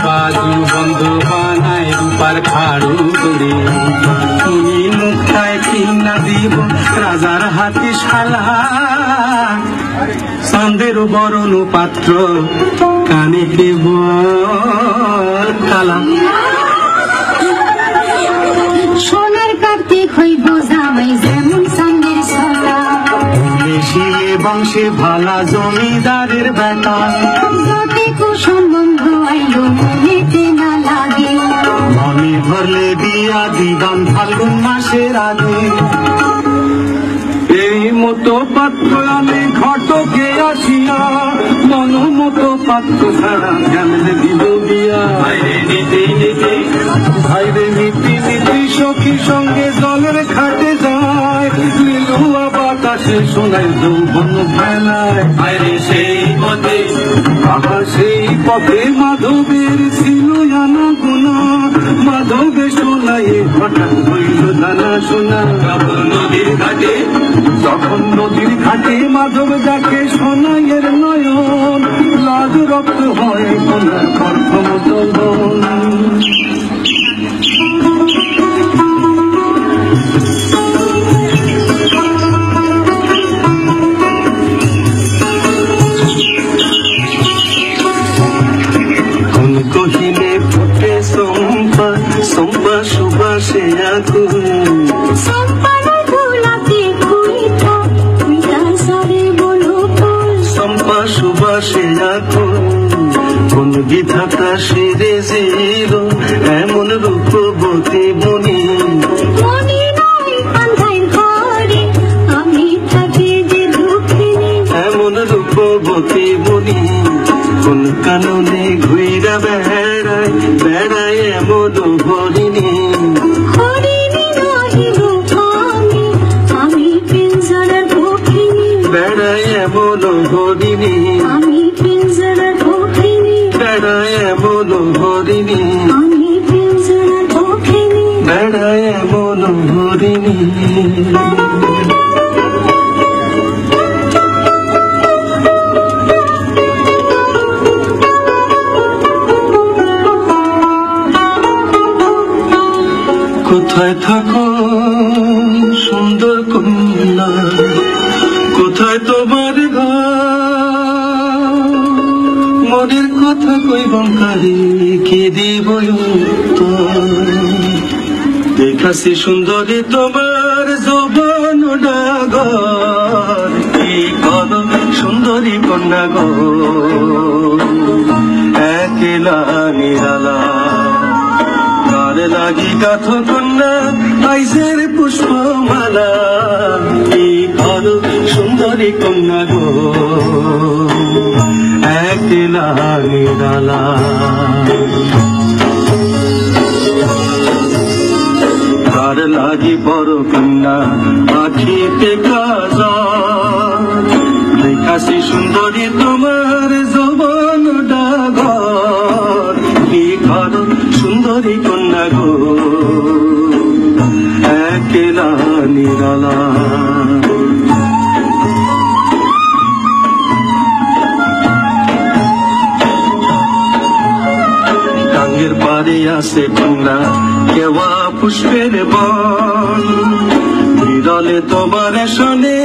বাজু বন্ধু বানায় রূপার খাড়ু করে তুমি মুক্তায় কিনা দিব রাজার হাতে শালা চাঁদের বরণ পাত্র কানে দেব কালা সোনার কার্তিক হইব জামাই যেমন চাঁদের সালা শিলে বংশে ভালা জমিদারের বেটা যতে কুসম্বন্ধ আইলো মনেতে না লাগে মনে ভরলে বিয়া দিবান ফাল্গুন মাসের আগে এই মতো পাত্র আমি ঘটকে আসিয়া মন মতো পাত্র ছাড়া কেমনে দিব বিয়া ভাইরে নীতি নীতি সখী সঙ্গে জলের খাটে যায় নীলুয়া বাতাসে শোনায় যৌবন বেলায় ভাইরে সেই পথে আবার সেই পথে মাধবের ছিল জানা গুণা মাধবে শোনায় হঠাৎ হইল জানা শোনা যখন নদীর ঘাটে মাধব যাকে সোনাইয়ের নয়ন লাজ রক্ত হয় কোনার প্রথম কোন কহিলে ফুটে সম্পা সম্পা সুবাসে আগুন সুবাসে আগুন কোন বিধাতা সেরে ছিল এমন রূপবতী বনি এমন রূপবতী বনি কোন কাননে ঘুইরা বেড়ায় বেড়ায় এমন হরিণী বেড়ায় এমন হরিণী বেড়ায় এমন হরিণী বেড়ায় এমন হরিণী কোথায় থাকো সুন্দর কন্যা কোথায় তোমার ঘর মনের কথা কইবাম কারে কি দিব দেখাছি সুন্দরী তোমার যৌবন ডাগর কি করো সুন্দরী কন্যা গো একলা নিরালা কারে লাগি গাথ কন্যা আইসের পুষ্পমালা কি করো সুন্দরী কন্যা গো একলা নিরালা কার লাগি বড় কন্যা আখিতে কাজল দেখাছি সুন্দরী তোমার যৌবন ডাগর কি করো সুন্দরী কন্যা গো একলা নিরালা ডাঙ্গের পারে আছে কন্যা কেওয়া পুষ্পের বন বিরলে তোমার শোনে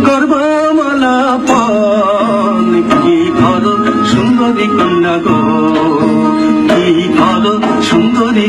গর্বমালা পন কি করো সুন্দরী কন্যা গো কি করো সুন্দরী